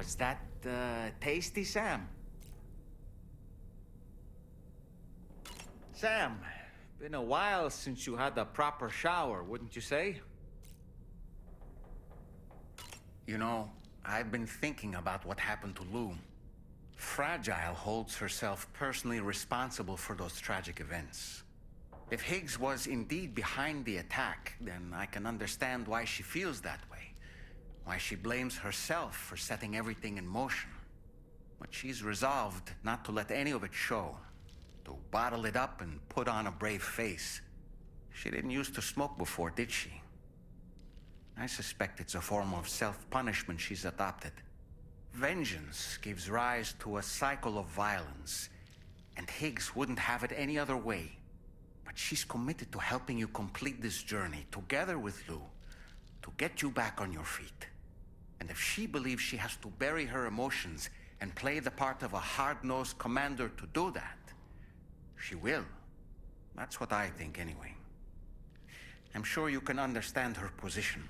Was that tasty, Sam? Sam, been a while since you had a proper shower, wouldn't you say? You know, I've been thinking about what happened to Lou. Fragile holds herself personally responsible for those tragic events. If Higgs was indeed behind the attack, then I can understand why she feels that way. Why she blames herself for setting everything in motion. But she's resolved not to let any of it show. To bottle it up and put on a brave face. She didn't used to smoke before, did she? I suspect it's a form of self-punishment she's adopted. Vengeance gives rise to a cycle of violence, and Higgs wouldn't have it any other way. But she's committed to helping you complete this journey, together with Lou, to get you back on your feet. And if she believes she has to bury her emotions and play the part of a hard-nosed commander to do that, she will. That's what I think, anyway. I'm sure you can understand her position.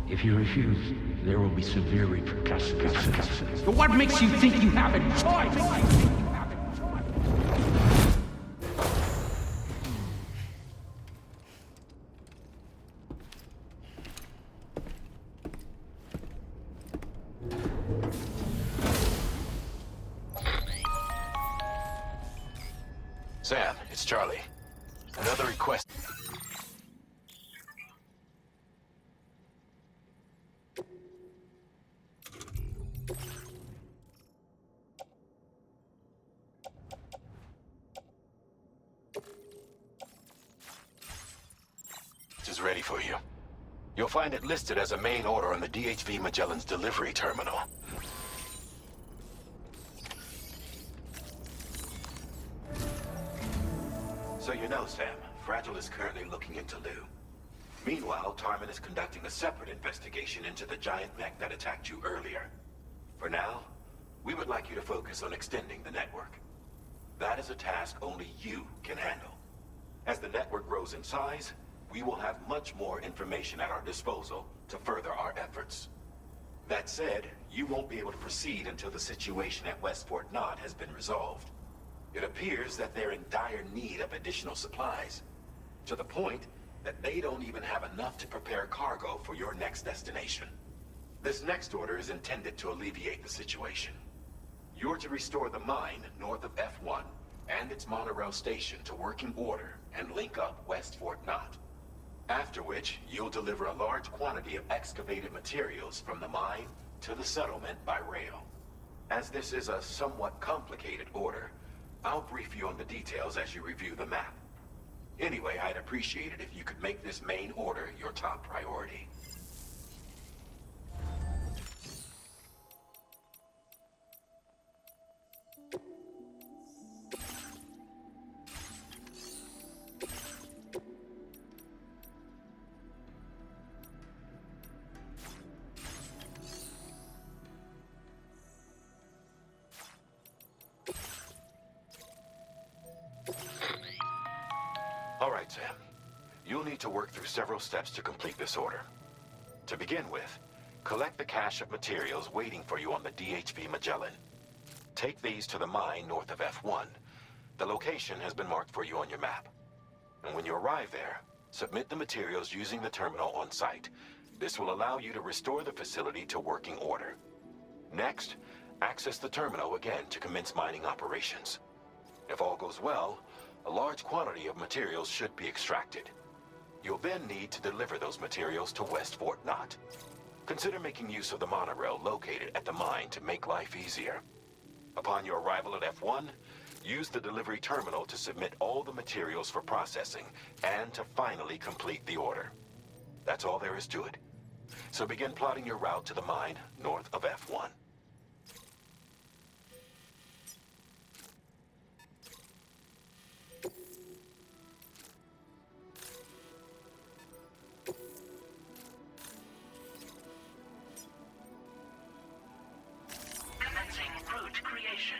If you refuse, there will be severe repercussions. But what makes you think you have a choice? Sam, it's Charlie. Another request. Is ready for you. You'll find it listed as a main order on the DHV Magellan's delivery terminal. So you know, Sam, Fragile is currently looking into Lou. Meanwhile, Tarman is conducting a separate investigation into the giant mech that attacked you earlier. For now, we would like you to focus on extending the network. That is a task only you can handle. As the network grows in size, we will have much more information at our disposal to further our efforts. That said, you won't be able to proceed until the situation at West Fort Knott has been resolved. It appears that they're in dire need of additional supplies, to the point that they don't even have enough to prepare cargo for your next destination. This next order is intended to alleviate the situation. You're to restore the mine north of F1 and its monorail station to working order and link up West Fort Knott. After which, you'll deliver a large quantity of excavated materials from the mine to the settlement by rail. As this is a somewhat complicated order, I'll brief you on the details as you review the map. Anyway, I'd appreciate it if you could make this main order your top priority. All right, Sam. You'll need to work through several steps to complete this order. To begin with, collect the cache of materials waiting for you on the DHV Magellan. Take these to the mine north of F1. The location has been marked for you on your map. And when you arrive there, submit the materials using the terminal on site. This will allow you to restore the facility to working order. Next, access the terminal again to commence mining operations. If all goes well, a large quantity of materials should be extracted. You'll then need to deliver those materials to West Fort Knott. Consider making use of the monorail located at the mine to make life easier. Upon your arrival at F1, use the delivery terminal to submit all the materials for processing and to finally complete the order. That's all there is to it. So begin plotting your route to the mine north of F1. Commencing route creation.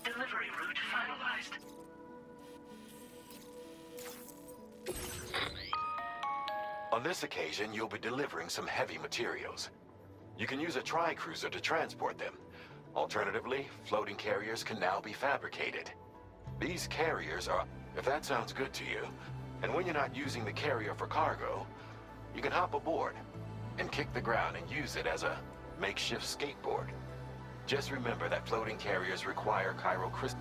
Delivery route finalized. On this occasion, you'll be delivering some heavy materials. You can use a tri-cruiser to transport them. Alternatively, floating carriers can now be fabricated. These carriers are... If that sounds good to you, and when you're not using the carrier for cargo, you can hop aboard and kick the ground and use it as a makeshift skateboard. Just remember that floating carriers require chiral crystal.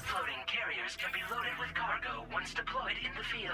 Floating carriers can be loaded with cargo once deployed in the field.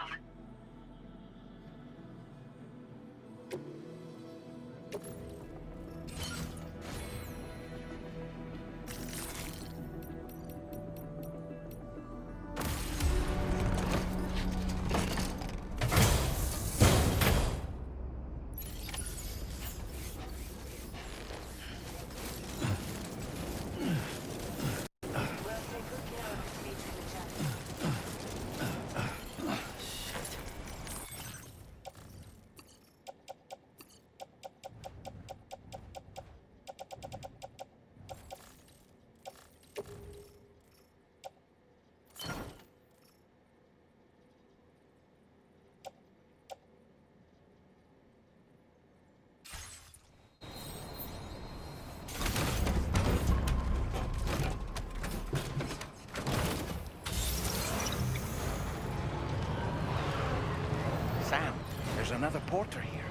another porter here.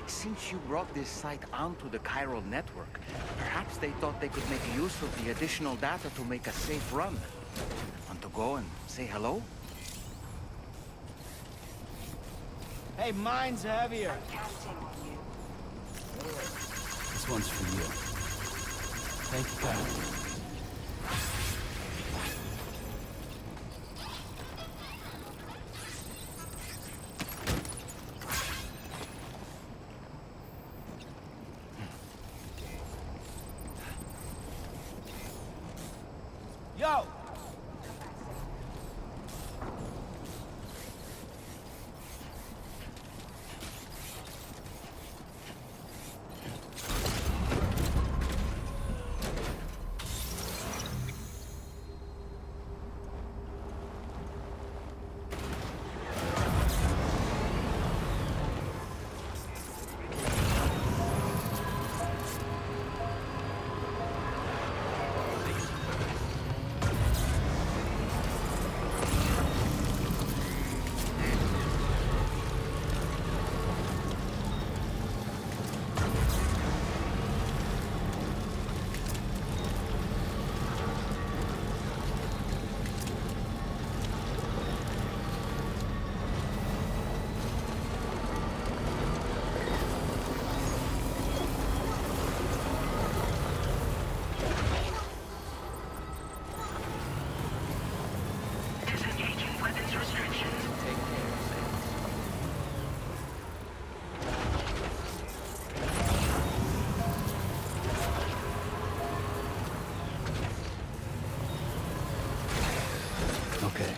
Since you brought this site onto the chiral network, perhaps they thought they could make use of the additional data to make a safe run. Want to go and say hello? Hey, mine's heavier. This one's for you. Thank you, Kyle. Yo! Disengaging weapons restrictions. Take care, Sam. Okay.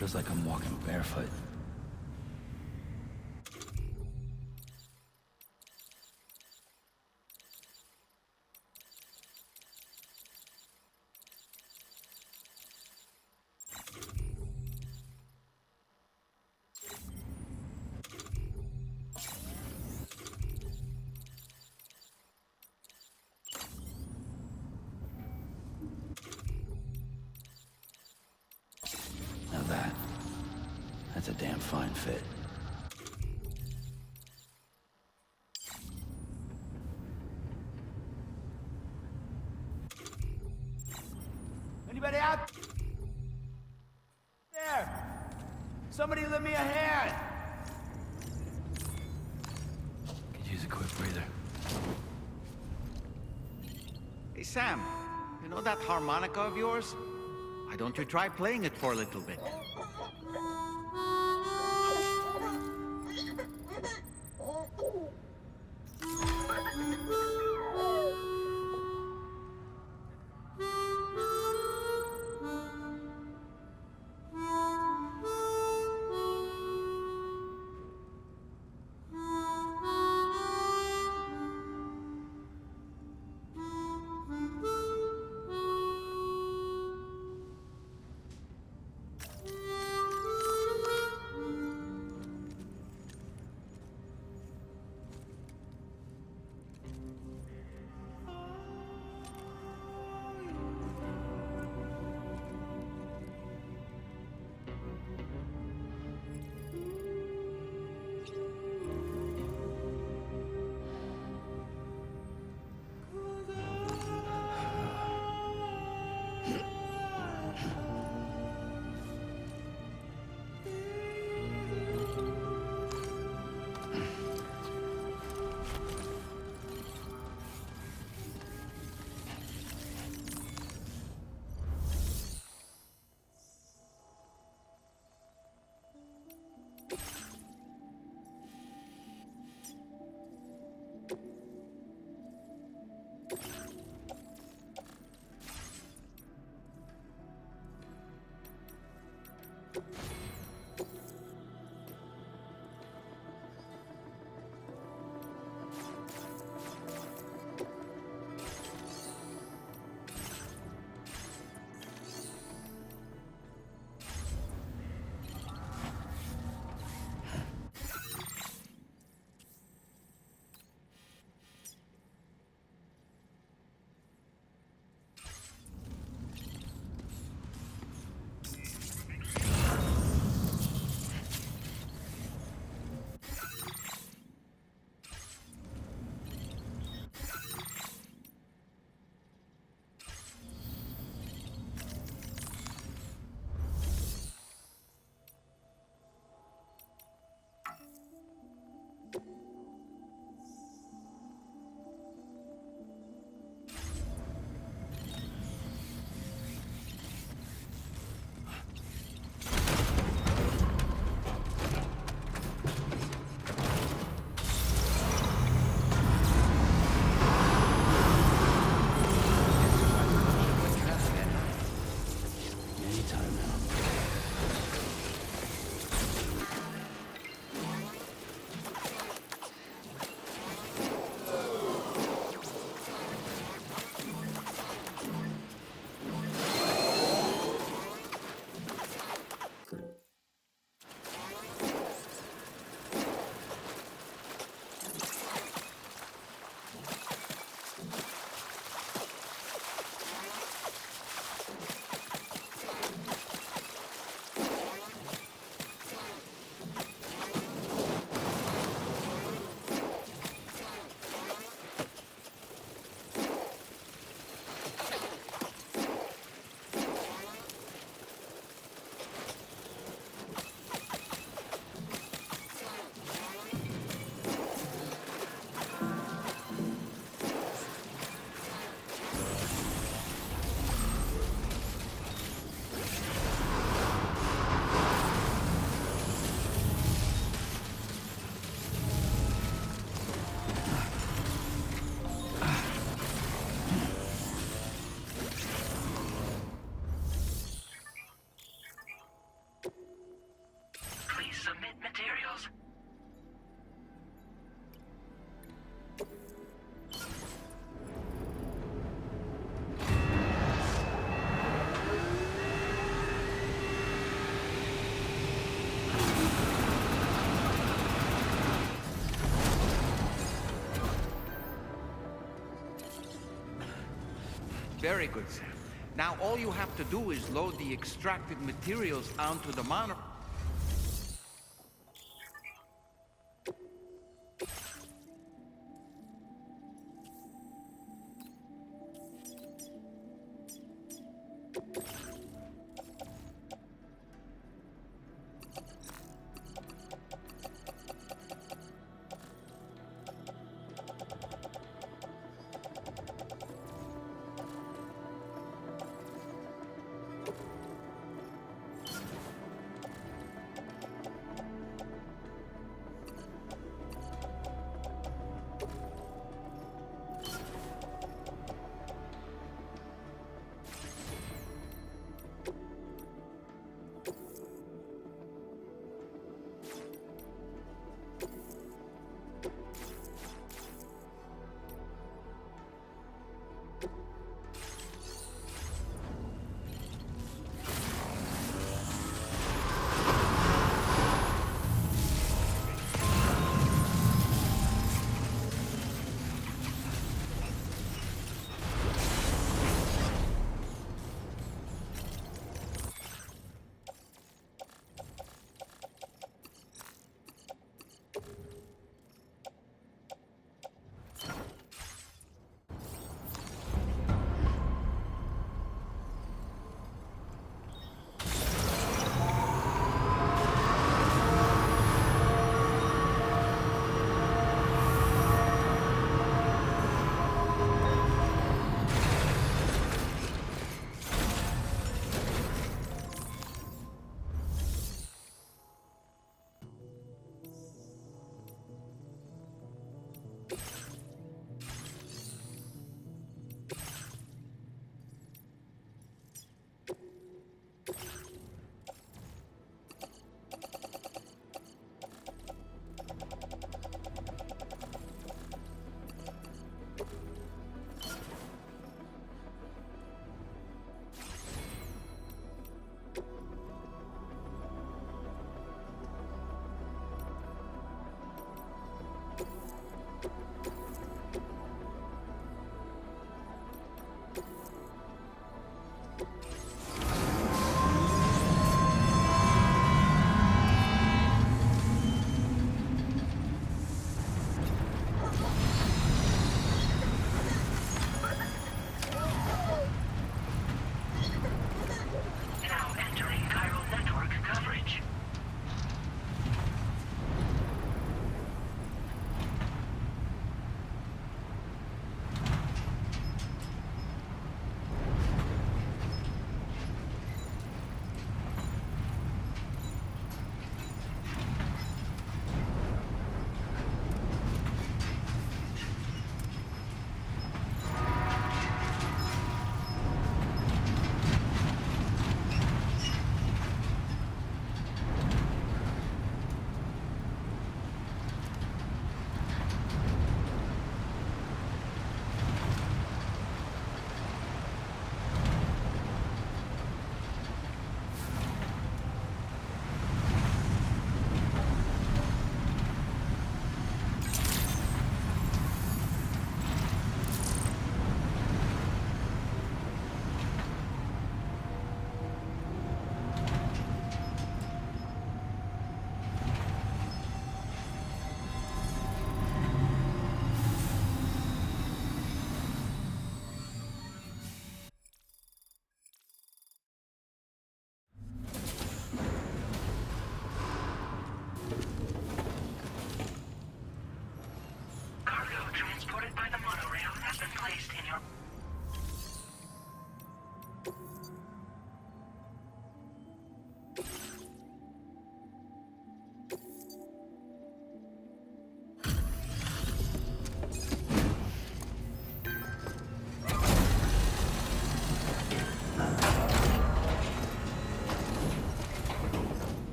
Feels like I'm walking barefoot. Now that's a damn fine fit. Anybody out there? Somebody lend me a hand. Could use a quick breather. Hey, Sam, you know that harmonica of yours? Why don't you try playing it for a little bit? Very good, Sam. Now all you have to do is load the extracted materials onto the mono...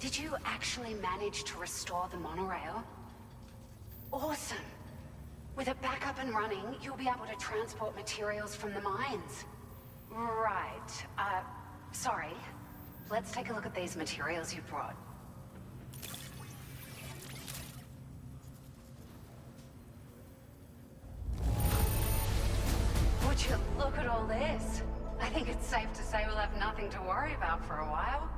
Did you actually manage to restore the monorail? Awesome! With it back up and running, you'll be able to transport materials from the mines. Right. Sorry. Let's take a look at these materials you brought. Would you look at all this? I think it's safe to say we'll have nothing to worry about for a while.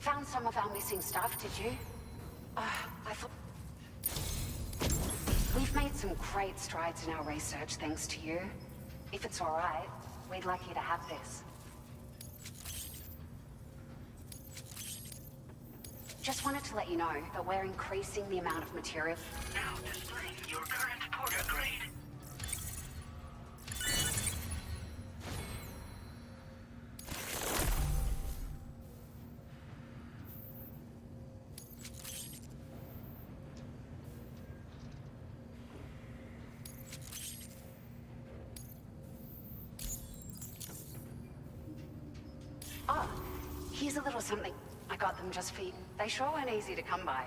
Found some of our missing stuff, did you? I thought... We've made some great strides in our research thanks to you. If it's all right, we'd like you to have this. Just wanted to let you know that we're increasing the amount of material. Now displaying your current porter grade. Oh, here's a little something. I got them just for you. They sure weren't easy to come by.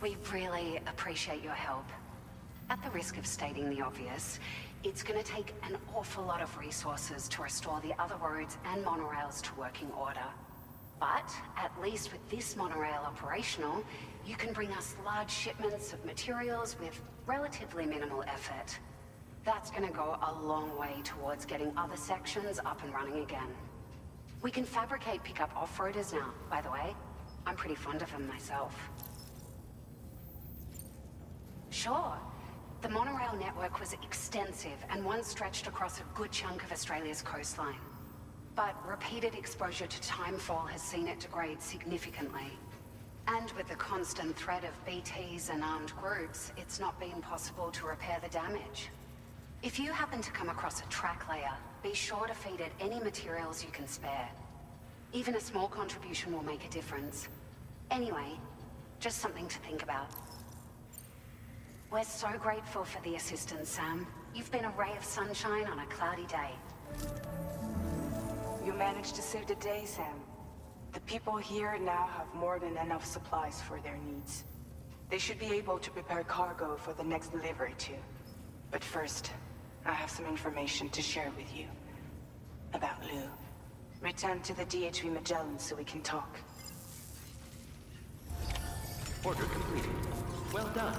We really appreciate your help. At the risk of stating the obvious, it's going to take an awful lot of resources to restore the other roads and monorails to working order. But, at least with this monorail operational, you can bring us large shipments of materials with relatively minimal effort. That's going to go a long way towards getting other sections up and running again. We can fabricate pickup off-roaders now, by the way. I'm pretty fond of them myself. Sure. The monorail network was extensive and once stretched across a good chunk of Australia's coastline. But repeated exposure to timefall has seen it degrade significantly. And with the constant threat of BTs and armed groups, it's not been possible to repair the damage. If you happen to come across a track layer, be sure to feed it any materials you can spare. Even a small contribution will make a difference. Anyway, just something to think about. We're so grateful for the assistance, Sam. You've been a ray of sunshine on a cloudy day. You managed to save the day, Sam. The people here now have more than enough supplies for their needs. They should be able to prepare cargo for the next delivery too. But first, I have some information to share with you. About Lou. Return to the DHV Magellan so we can talk. Order completed. Well done.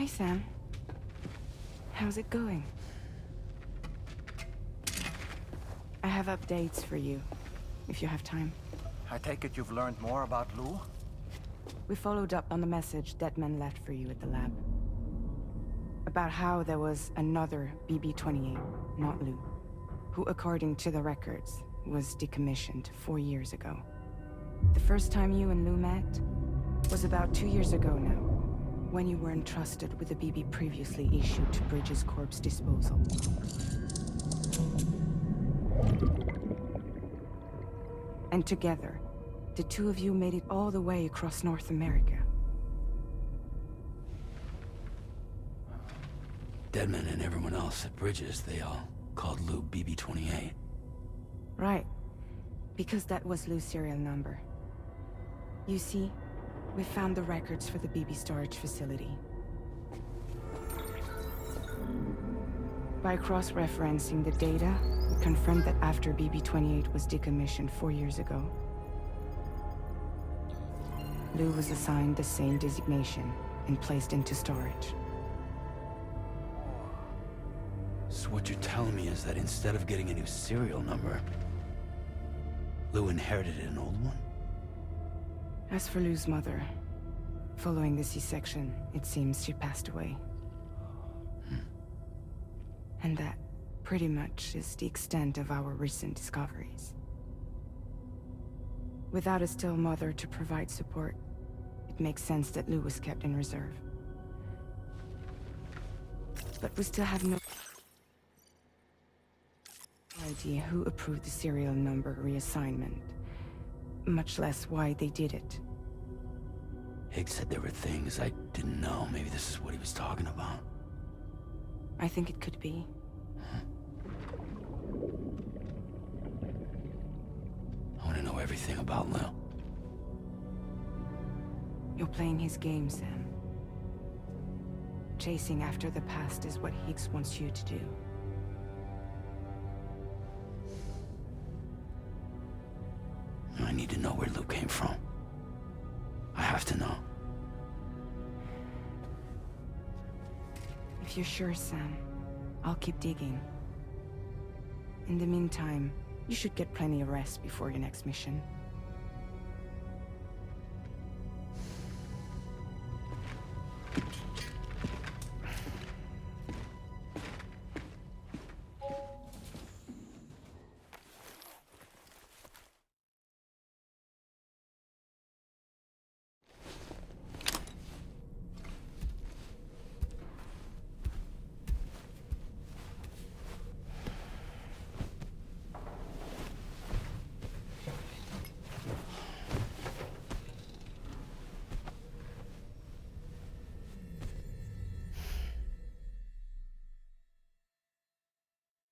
Hi, Sam. How's it going? I have updates for you, if you have time. I take it you've learned more about Lou? We followed up on the message Deadman left for you at the lab. About how there was another BB-28, not Lou, who, according to the records, was decommissioned 4 years ago. The first time you and Lou met was about 2 years ago now, when you were entrusted with the BB previously issued to Bridges Corp's disposal. And together, the two of you made it all the way across North America. Deadman and everyone else at Bridges, they all called Lou BB-28. Right. Because that was Lou's serial number. You see, we found the records for the BB storage facility. By cross-referencing the data, we confirmed that after BB-28 was decommissioned 4 years ago, Lou was assigned the same designation and placed into storage. So what you're telling me is that instead of getting a new serial number, Lou inherited an old one? As for Lou's mother, following the C-section, it seems she passed away. And that, pretty much, is the extent of our recent discoveries. Without a still mother to provide support, it makes sense that Lou was kept in reserve. But we still have no idea who approved the serial number reassignment, much less why they did it. Higgs said there were things I didn't know. Maybe this is what he was talking about. I think it could be. I want to know everything about Lou. You're playing his game, Sam. Chasing after the past is what Higgs wants you to do. I need to know where Lou came from. I have to know. If you're sure, Sam, I'll keep digging. In the meantime, you should get plenty of rest before your next mission.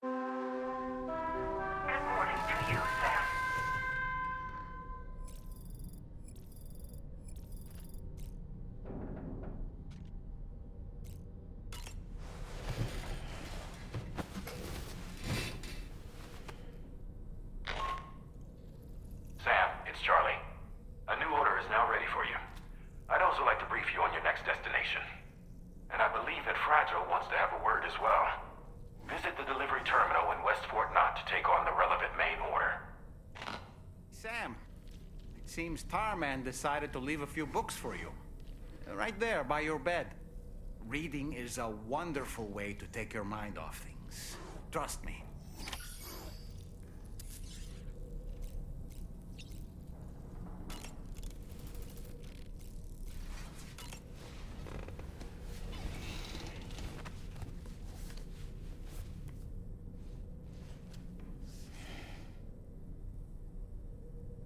Good morning to you, Sam. Sam, it's Charlie. A new order is now ready for you. I'd also like to brief you on your next destination. And I believe that Fragile wants to have a word as well. Visit the delivery terminal in West Fort Knott to take on the relevant main order. Sam, it seems Tarman decided to leave a few books for you. Right there, by your bed. Reading is a wonderful way to take your mind off things. Trust me.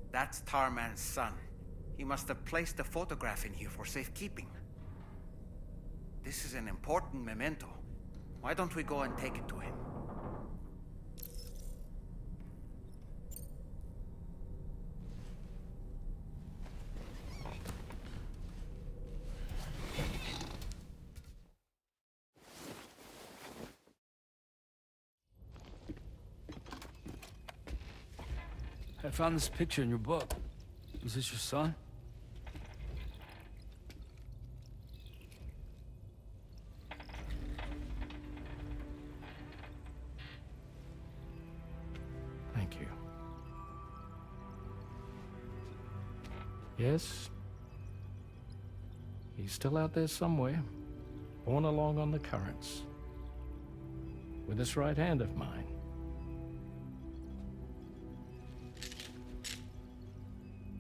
That's Tarman's son. He must have placed a photograph in here for safekeeping. This is an important memento. Why don't we go and take it to him? I found this picture in your book. Is this your son? Yes. He's still out there somewhere, borne along on the currents, with this right hand of mine.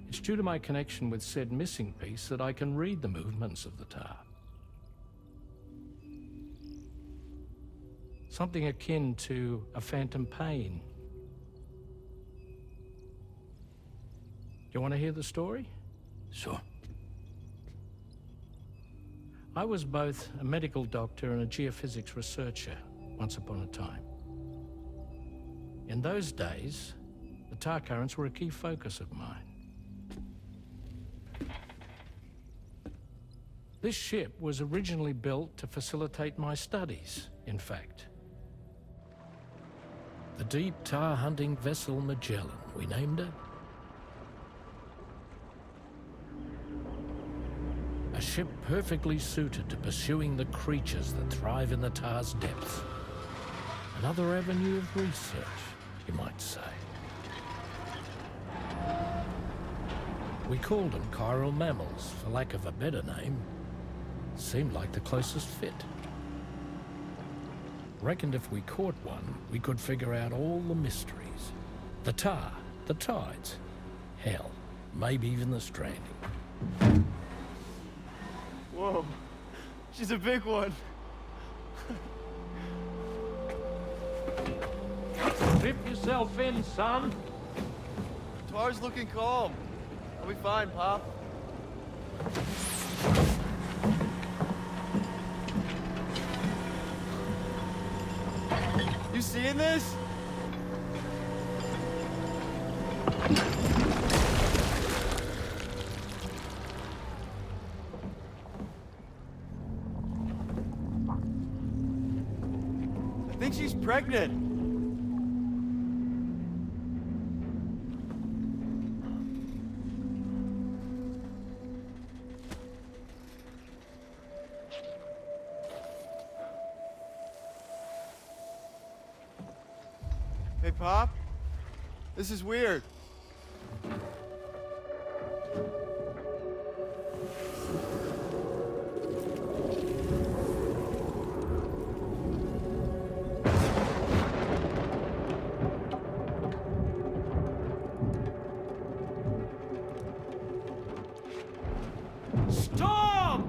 It's due to my connection with said missing piece that I can read the movements of the tar. Something akin to a phantom pain. You want to hear the story? Sure. I was both a medical doctor and a geophysics researcher once upon a time. In those days, the tar currents were a key focus of mine. This ship was originally built to facilitate my studies, in fact. The deep tar hunting vessel Magellan, we named it. A ship perfectly suited to pursuing the creatures that thrive in the tar's depths. Another avenue of research, you might say. We called them chiral mammals, for lack of a better name. Seemed like the closest fit. Reckoned if we caught one, we could figure out all the mysteries. The tar, the tides, hell, maybe even the stranding. Whoa, she's a big one. Strip yourself in, son. Tar's looking calm. I'll be fine, Pop. You seeing this? I think she's pregnant. Hey, Pop. This is weird. Stop!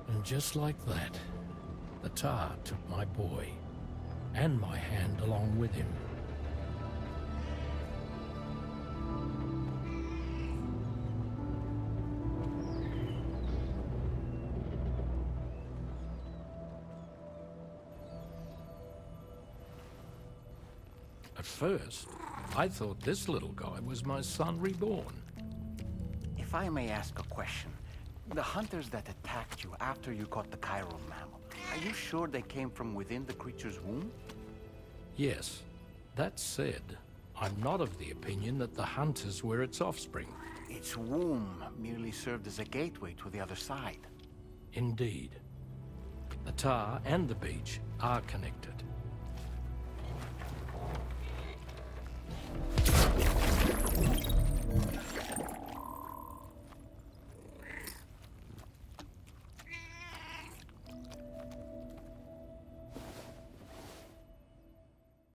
And just like that, the tar took my boy, and my hand along with him. At first, I thought this little guy was my son reborn. If I may ask a question, the hunters that attacked you after you caught the chiral mammal, are you sure they came from within the creature's womb? Yes. That said, I'm not of the opinion that the hunters were its offspring. Its womb merely served as a gateway to the other side. Indeed. The tar and the beach are connected.